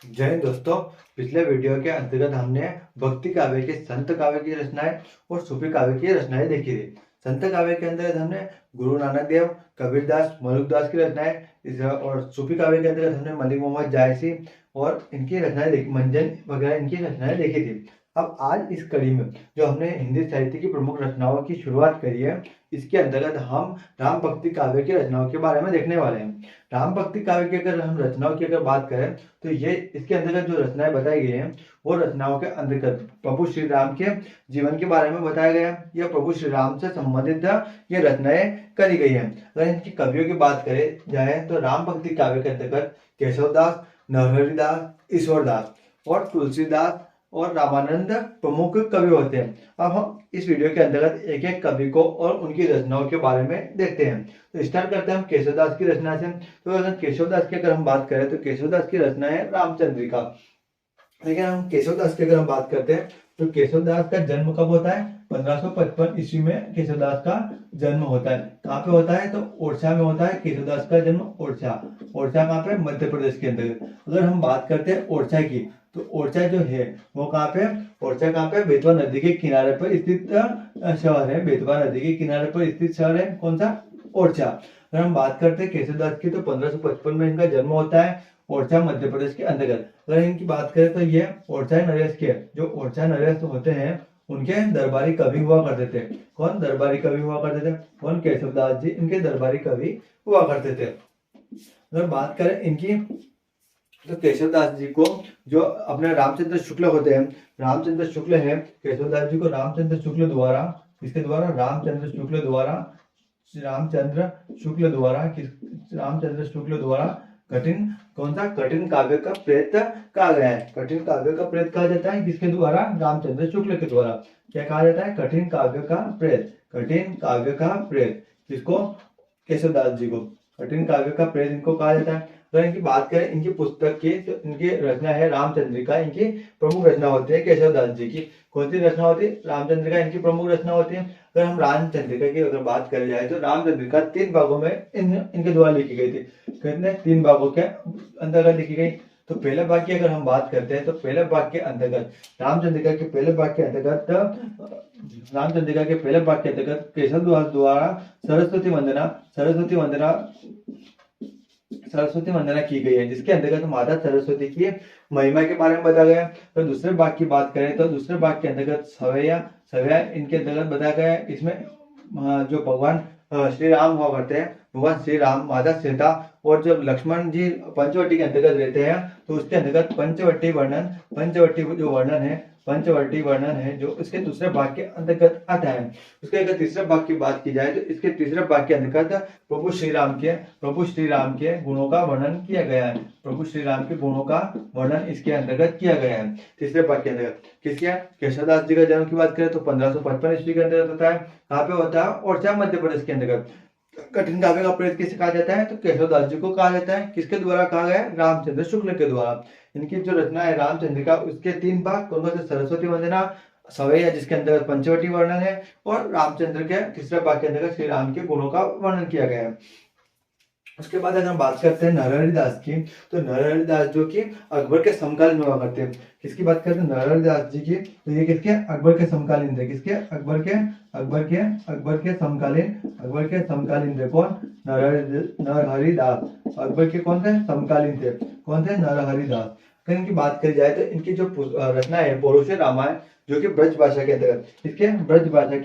जय हिंद दोस्तों। पिछले वीडियो के अंतर्गत हमने भक्ति काव्य के संत काव्य की रचनाएं और सूफी काव्य की रचनाएं देखी थी। संत काव्य के अंतर्गत हमने गुरु नानक देव, कबीरदास, मलुकदास की रचनाएं और सूफी काव्य के अंतर्गत हमने मलिक मोहम्मद जायसी और इनकी रचनाएं देखी, मंजन वगैरह इनकी रचनाएं देखी थी। अब आज इस कड़ी में जो हमने हिंदी साहित्य की प्रमुख रचनाओं की शुरुआत करी है, इसके अंतर्गत हम राम भक्ति काव्य की रचनाओं के बारे में देखने वाले हैं। राम भक्ति काव्य की अगर हम रचनाओं की अगर बात करें तो ये इसके अंतर्गत जो रचनाएं बताई गई हैं वो रचनाओं के अंतर्गत प्रभु श्री राम के जीवन के बारे में बताया गया है या प्रभु श्री राम से संबंधित ये रचनाएं करी गई हैं। अगर इनकी कवियों की बात करें जाए तो राम भक्ति काव्य के अंतर्गत केशवदास, नरहरिदास, ईश्वरदास और तुलसीदास और रामानंद प्रमुख कवि होते हैं। अब हम इस वीडियो के अंतर्गत एक एक कवि को और उनकी रचनाओं के बारे में देखते हैं। तो स्टार्ट करते हैं हम केशवदास की रचना से। तो अगर केशवदास की अगर हम बात करें तो केशवदास की रचना है रामचंद्रिका। लेकिन हम केशवदास की अगर हम बात करते हैं तो केशवदास का जन्म कब होता है? 1555 ईस्वी में केशवदास का जन्म होता है। कहाँ पे होता है? तो ओरछा में होता है केशवदास का जन्म। ओरछा कहाँ पे? मध्य प्रदेश के अंदर। अगर हम बात करते हैं ओरछा की तो ओरछा जो है वो कहाँ पे? ओरछा कहाँ पे? बेतवा नदी के किनारे पर स्थित शहर है। बेतवा नदी के किनारे पर स्थित शहर है कौन सा? ओरछा। अगर हम बात करते हैं केशवदास की तो 1555 में इनका जन्म होता है ओरछा मध्य प्रदेश के अंतर्गत। अगर इनकी बात करें तो ये ओरछा नरेश के जो ओरछा नरेश होते हैं उनके दरबारी कवि हुआ करते थे। कौन दरबारी कवि हुआ करते थे? कौन? केशवदास जी इनके दरबारी कवि हुआ करते थे। अगर बात करें इनकी तो केशवदास जी को जो अपने रामचंद्र शुक्ल होते हैं, रामचंद्र शुक्ल है, केशवदास जी को रामचंद्र शुक्ल द्वारा इसके द्वारा रामचंद्र शुक्ल द्वारा कठिन कौन सा? कठिन काव्य का प्रेत कहा गया है। कठिन काव्य का प्रेत कहा जाता है किसके द्वारा? रामचंद्र शुक्ल के द्वारा। क्या कहा जाता है? कठिन काव्य का प्रेत। कठिन काव्य का प्रेत किसको? केशवदास जी को कठिन काव्य का प्रेत इनको कहा जाता है। अगर इनकी बात करें इनकी पुस्तक की तो इनकी रचना है रामचंद्रिका। इनकी प्रमुख रचना होती है केशवदास जी की। कौन सी रचना होती है? रामचंद्रिका इनकी प्रमुख रचना होती है। अगर हम रामचंद्रिका की अगर बात करी जाए तो रामचंद्रिका 3 भागों में इनके द्वारा लिखी गई थी। कितने? 3 भागों के अंतर्गत लिखी गई। तो पहले भाग की अगर हम बात करते हैं तो पहले भाग के अंतर्गत रामचंद्रिका के पहले भाग के अंतर्गत केशवदास द्वारा सरस्वती वंदना की गई है, जिसके अंतर्गत माता सरस्वती की महिमा के बारे में बताया गया है। तो दूसरे भाग की बात करें तो दूसरे भाग के अंतर्गत सवैया इनके अंतर्गत बताया गया है। इसमें जो भगवान श्री राम हुआ करते हैं, भगवान श्री राम, माता सीता और जब लक्ष्मण जी पंचवटी के अंतर्गत रहते हैं तो उसके अंतर्गत पंचवटी वर्णन है जो इसके दूसरे भाग के अंतर्गत आता है। उसके अगर तीसरे भाग की बात की जाए तो इसके तीसरे भाग के अंतर्गत प्रभु श्री राम के गुणों का वर्णन किया गया है। प्रभु श्री राम के गुणों का वर्णन इसके अंतर्गत किया गया है तीसरे भाग के अंतर्गत। किसके? केशवदास जी का जन्म की बात करें तो 1555 ईस्वी के अंतर्गत होता है। कहाँ पे होता है? ओरछा मध्य प्रदेश के अंतर्गत। कठिन काव्य का प्रेत किसे कहा जाता है? तो केशवदास जी को कहा जाता है। किसके द्वारा कहा गया? रामचंद्र शुक्ल के द्वारा। इनकी जो रचना है रामचंद्रिका उसके 3 भाग कौन से? सरस्वती वंदना, सवैया जिसके अंतर्गत पंचवटी वर्णन है और रामचंद्र के तीसरे भाग के अंतर्गत श्री राम के गुणों का वर्णन किया गया है। उसके बाद अगर हम बात करते हैं नरहरिदास की तो नरहरिदास जो कि अकबर के समकालीन हुआ करते हैं। किसकी बात करते हैं? नरहरिदास जी की। तो ये किसके? अकबर के समकालीन थे। किसके? अकबर के समकालीन थे। कौन? नरहरिदास अकबर के कौन थे? समकालीन थे। कौन थे? नरहरिदास। अगर इनकी बात करी जाए तो इनकी जो रचना है पौरुष रामायण जो कि ब्रज भाषा के अंतर्गत इसके ब्रज भाषा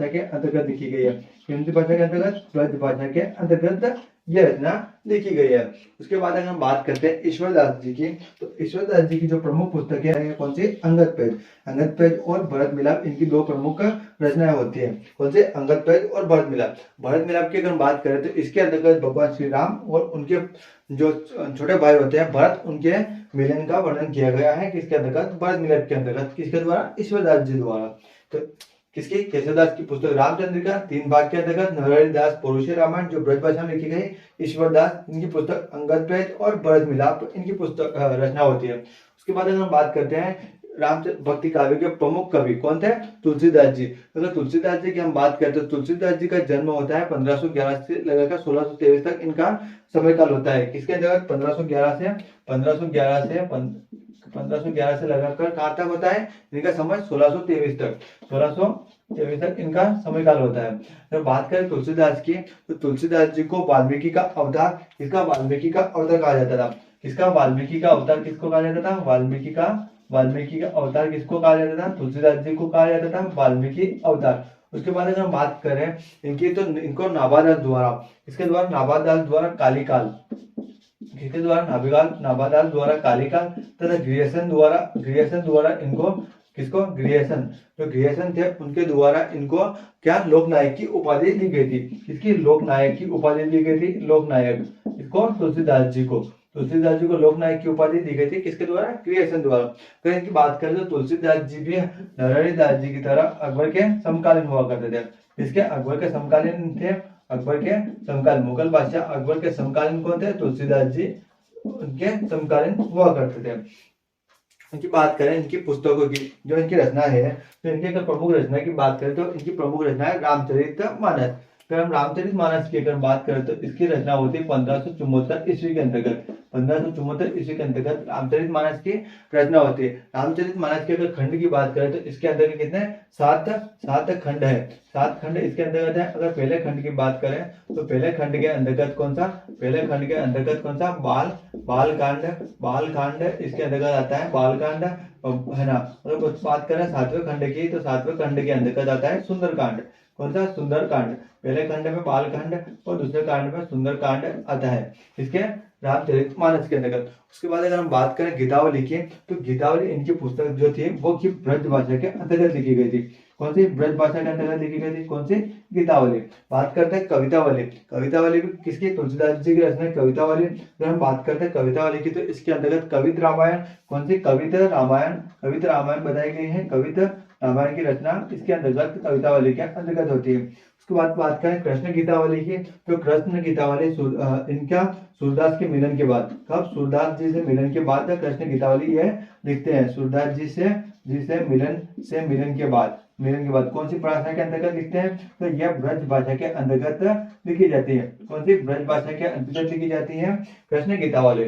के अंतर्गत लिखी गई है। हिंदी भाषा के अंतर्गत ब्रज भाषा के अंतर्गत यह रचना लिखी गई है। उसके बाद अगर हम बात करते हैं ईश्वरदास जी की तो ईश्वरदास जी की जो प्रमुख पुस्तकें हैं कौन सी? अंगद पेज और भरत मिलाप इनकी 2 प्रमुख रचनाएं होती है। कौन से? अंगद पेज और भरत मिलाप की अगर बात करें तो इसके अंतर्गत भगवान श्री राम और उनके जो छोटे भाई होते हैं भरत, उनके मिलन का वर्णन किया गया है। किसके अंतर्गत? भरत मिलाप के अंतर्गत। किसके द्वारा? ईश्वरदास जी द्वारा। तो किसकी? केशवदास की पुस्तक रामचंद्रिका 3 भाग के अंतर्गत, नरहरिदास पौरुष रामायण जो ब्रज भाषा में लिखी गई, ईश्वरदास इनकी पुस्तक अंगद पेज और भरत मिलाप इनकी पुस्तक रचना होती है। उसके बाद अगर हम बात करते हैं राम भक्ति काव्य के प्रमुख कवि कौन थे? तुलसीदास जी। अगर तुलसीदास जी की हम बात करें तो तुलसीदास जी का जन्म होता है 1511 से लेकर 1623 तक इनका समय काल होता है। किसके अंतर्गत? 1511 से लगाकर कहाँ तक होता है इनका समय? 1623 तक, 1623 तक इनका समय काल होता है। जब बात करें तुलसीदास की तो तुलसीदास जी को वाल्मीकि का अवतार, किसका? वाल्मीकि का अवतार कहा जाता था। किसका? वाल्मीकि का अवतार किसको कहा जाता था? वाल्मीकि का अवतार किसको कहा जाता था? तुलसीदास जी को कहा जाता था वाल्मीकि अवतार। उसके बाद अगर हम बात करें इनकी तो इनको नाभादास द्वारा, किसके द्वारा? नाभादास द्वारा कालीकाल, किसके द्वारा? नाभादास द्वारा कालीकाल तथा ग्रियर्सन द्वारा इनको, किसको? ग्रियर्सन, जो ग्रियर्सन थे उनके द्वारा इनको क्या? लोकनायक की उपाधि दी गई थी। किसकी? लोकनायक की उपाधि दी गई थी। लोकनायक इसको तुलसीदास जी को लोकनायक की उपाधि दी गई थी। किसके द्वारा? ग्रियर्सन द्वारा। तो इनकी बात करें तो तुलसीदास जी भी नारायणी दास जी की तरह अकबर के समकालीन हुआ करते थे। इसके अकबर के समकालीन थे। अकबर के समकालीन, मुगल बादशाह अकबर के समकालीन कौन थे? तुलसीदास जी उनके समकालीन हुआ करते थे। इनकी बात करें इनकी पुस्तकों की, जो इनकी रचना है, तो इनकी अगर प्रमुख रचना की बात करें तो इनकी प्रमुख रचना है रामचरितमानस। अगर हम रामचरितमानस की अगर बात करें तो इसकी रचना होती है 1574 ईस्वी के अंतर्गत। 1574 ईस्वी के अंतर्गत रामचरितमानस की रचना होती है। रामचरितमानस के अगर खंड की बात करें तो इसके अंतर्गत कितने? सात खंड है। 7 खंड इसके अंतर्गत है। अगर पहले खंड की बात करें तो पहले खंड के अंतर्गत कौन सा? बाल कांड इसके अंतर्गत आता है। बाल कांड है ना। अगर बात करें 7वें खंड की तो 7वें खंड के अंतर्गत आता है सुंदरकांड। कौन सा? सुंदरकांड। पहले खंड में बाल कांड और दूसरे कांड में सुंदरकांड आता है इसके रामचरितमानस के अंतर्गत। उसके बाद अगर हम बात करें गीतावली की तो गीतावली इनकी पुस्तक जो थी वो की ब्रज भाषा के अंतर्गत लिखी गई थी। कौन सी? ब्रज भाषा के अंतर्गत लिखी गई थी। कौन सी? गीतावली। बात करते हैं कवितावली। कवितावली भी किसकी? तुलसीदास जी की रचना है कवितावली। अगर हम बात करते हैं कवितावली की तो इसके अंतर्गत कवित रामायण, कौन सी? कवित रामायण बताई गई है। कवित रामायण की रचना इसके अंतर्गत कवितावली के अंतर्गत होती है। उसके बाद बात करें कृष्ण गीतावली की तो कृष्ण गीतावली इनका सूरदास के मिलन के बाद, कब? सूरदास जी से मिलन के बाद कृष्ण गीतावली ये लिखते हैं। सूरदास जी से मिलन के बाद कौन सी भाषा के अंतर्गत लिखते हैं? तो यह ब्रज भाषा के अंतर्गत लिखी जाती है। कौन सी? ब्रज भाषा के अंतर्गत लिखी जाती है कृष्ण गीतावली,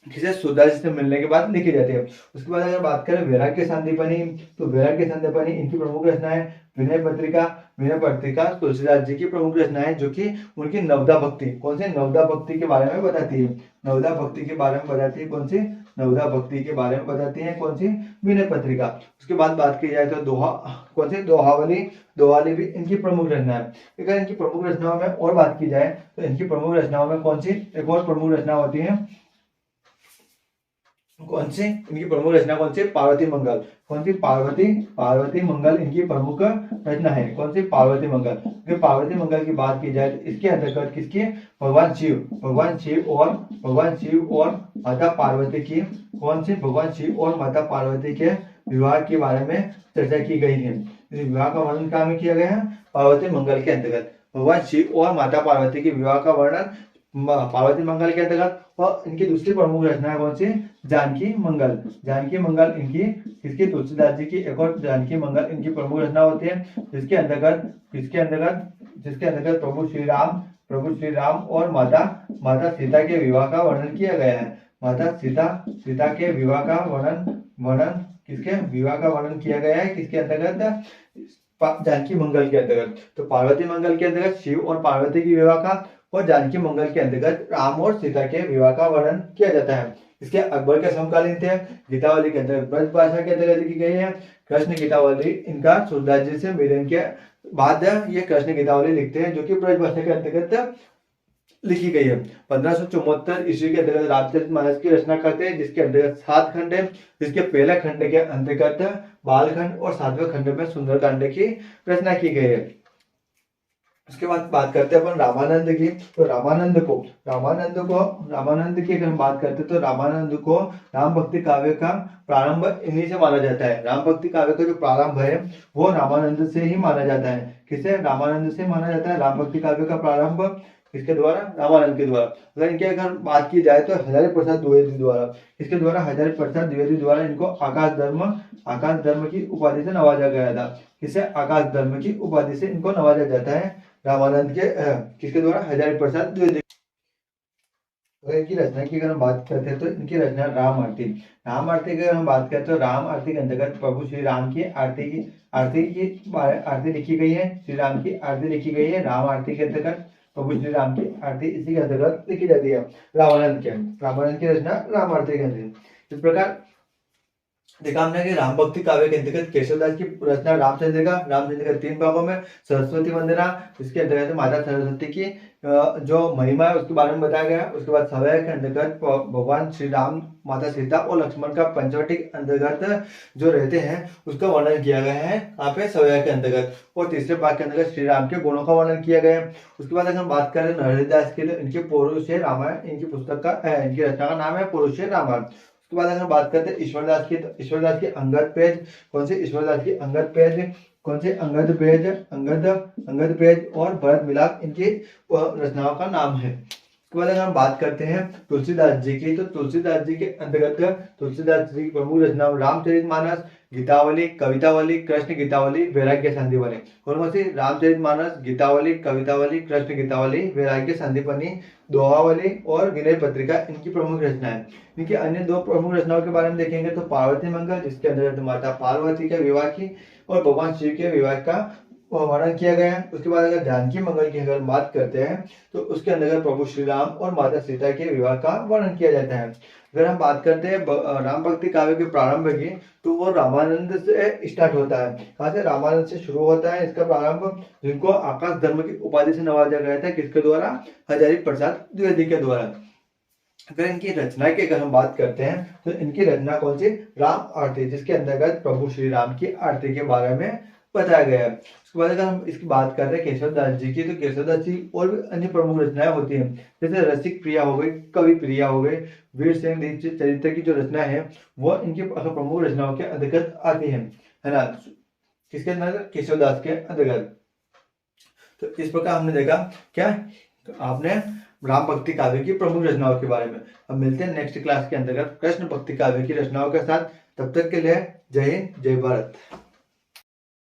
किसे? सूरदास जी से मिलने के बाद लिखी जाती है। उसके बाद अगर बात करें वैराग्य संदीपनी तो वैराग्य संदीपनी इनकी प्रमुख रचना है। विनय पत्रिका तुलसीदास जी की प्रमुख रचना है जो कि उनकी नवदा भक्ति, कौन सी? नवदा भक्ति के बारे में बताती है। नवदा भक्ति के बारे में बताती है। कौन सी? नवदा भक्ति के बारे में बताती है। कौन सी? विनय पत्रिका। उसके बाद बात की जाए तो कौन सी? दोहावली भी इनकी प्रमुख रचना है। अगर इनकी प्रमुख रचनाओं में और बात की जाए तो इनकी प्रमुख रचनाओं में कौन सी? एक और प्रमुख रचना होती है। कौन सी? इनकी प्रमुख रचना कौन सी? पार्वती मंगल। कौन सी? पार्वती मंगल इनकी प्रमुख रचना है। कौन सी? पार्वती मंगल। अगर पार्वती मंगल की बात की जाए तो इसके अंतर्गत किसकी? भगवान शिव और माता पार्वती की, कौन सी? भगवान शिव और माता पार्वती के विवाह के बारे में चर्चा की गई है। विवाह का वर्णन कहाँ में किया गया है? पार्वती मंगल के अंतर्गत। भगवान शिव और माता पार्वती के विवाह का वर्णन पार्वती मंगल के अंतर्गत। और इनकी दूसरी प्रमुख रचना है कौन सी? जानकी मंगल इनकी, किसकी? तुलसीदास जी की एक और जानकी मंगल इनकी प्रमुख रचना होती है जिसके अंतर्गत प्रभु श्री राम और माता सीता के विवाह का वर्णन किया गया है। माता सीता के विवाह का वर्णन किसके? विवाह का वर्णन किया गया है किसके अंतर्गत? जानकी मंगल के अंतर्गत। तो पार्वती मंगल के अंतर्गत शिव और पार्वती की विवाह का और जानकी मंगल के अंतर्गत राम और सीता के विवाह का वर्णन किया जाता है। इसके अकबर के समकालीन थे। गीतावली के अंतर्गत ब्रज भाषा के अंतर्गत लिखी गई है। कृष्ण गीतावली इनका सूरदास जी से मिलन के बाद ये कृष्ण गीतावली लिखते हैं जो कि ब्रज भाषा के अंतर्गत लिखी गई है। 1574 ईस्वी के अंतर्गत रामचरितमानस की रचना करते हैं जिसके अंतर्गत 7 खंड है। जिसके पहले खंड के अंतर्गत बालखंड और 7वें खंड में सुंदरकांड की रचना की गई है। उसके बाद बात करते हैं अपन रामानंद की। तो रामानंद की अगर हम बात करते हैं तो रामानंद को राम भक्ति काव्य का प्रारंभ इन्हीं से माना जाता है। राम भक्ति काव्य का जो प्रारंभ है वो रामानंद से ही माना जाता है। किसे? रामानंद से माना जाता है राम भक्ति काव्य का प्रारंभ। किसके द्वारा? रामानंद के द्वारा। अगर इनकी अगर बात की जाए तो हजारी प्रसाद द्विवेदी द्वारा। इसके द्वारा हजारी प्रसाद द्विवेदी द्वारा इनको आकाश धर्म की उपाधि से नवाजा गया था। किसे? आकाश धर्म की उपाधि से इनको नवाजा जाता है रामानंद के किसके द्वारा? हजारी प्रसाद द्विवेदी। अगर इनकी रचना की अगर हम बात करते हैं तो इनकी रचना राम आरती। राम आरती की अगर हम बात करें तो राम आरती के अंतर्गत प्रभु श्री राम की आरती लिखी गई है। श्री राम की आरती लिखी गई है राम आरती के अंतर्गत। प्रभु श्री राम की आरती इसी के अंतर्गत लिखी जाती है रामानंद की रचना राम आरती के अंतर्गत। इस प्रकार देखा हमने कि राम भक्ति काव्य के अंतर्गत केशवदास की रचना रामचंद्र का 3 भागों में सरस्वती वंदना, इसके अंतर्गत माता सरस्वती की जो महिमा है उसके बारे में बताया गया। उसके बाद सवय के अंतर्गत भगवान श्री राम, माता सीता और लक्ष्मण का पंचवटी अंतर्गत जो रहते हैं उसका वर्णन किया गया है यहाँ पे सवय के अंतर्गत। और तीसरे भाग के अंतर्गत श्री राम के गुणों का वर्णन किया गया है। उसके बाद अगर हम बात करें नरहरिदास के लिए, इनके पौरुष रामायण, इनकी पुस्तक का इनकी रचना का नाम है पौरुष रामायण। उसके बाद अगर बात करते हैं ईश्वरदास की, तो ईश्वरदास की अंगद पेज कौन से? ईश्वरदास की अंगद पेज कौन से? अंगद पेज और भरत मिलाप इनकी रचनाओं का नाम है। उसके बाद अगर हम बात करते हैं तुलसीदास जी की, तो तुलसीदास जी के अंतर्गत तुलसीदास जी की प्रमुख रचना रामचरितमानस, गीतावली, कवितावली, कृष्ण गीतावली, वैराग्य संदीपनी। कौन सी? रामचरितमानस, गीतावली, कवितावली, कृष्ण गीतावली, वैराग्य संदीपनी, दोहावली और विनय पत्रिका इनकी प्रमुख रचना है। इनकी अन्य 2 प्रमुख रचनाओं के बारे में देखेंगे तो पार्वती मंगल, जिसके अंतर्गत माता पार्वती के विवाह की और भगवान शिव के विवाह का वर्णन किया गया है। उसके बाद अगर जानकी मंगल की अगर बात करते हैं तो उसके अंतर्गत प्रभु श्री राम और माता सीता के विवाह का वर्णन किया जाता है। अगर हम बात करते हैं राम भक्ति काव्य के प्रारंभ की, तो वो रामानंद से स्टार्ट होता है। कहाँ से? रामानंद से शुरू होता है इसका प्रारंभ, जिनको आकाश धर्म की उपाधि से नवाजा गया था। किसके द्वारा? हजारी प्रसाद द्विवेदी के द्वारा। अगर इनकी रचना की अगर हम बात करते हैं तो इनकी रचना कौन सी? राम आरती, जिसके अंतर्गत प्रभु श्री राम की आरती के बारे में बताया गया है। उसके बाद अगर हम इसकी बात करते हैं केशवदास जी की, तो केशवदास जी और भी अन्य प्रमुख रचनाएं होती हैं, जैसे रसिक प्रिया हो गई, कवि प्रिया हो गई, वीर सिंह दीक्षित चरित्र की जो रचना है वो इनकी प्रमुख रचनाओं के अंतर्गत आती है ना? किसके अंतर्गत? केशवदास के अंतर्गत। तो इस प्रकार हमने देखा क्या आपने राम भक्ति काव्य की प्रमुख रचनाओं के बारे में। अब मिलते हैं नेक्स्ट क्लास के अंतर्गत कृष्ण भक्ति काव्य की रचनाओं के साथ। तब तक के लिए जय हिंद, जय भारत।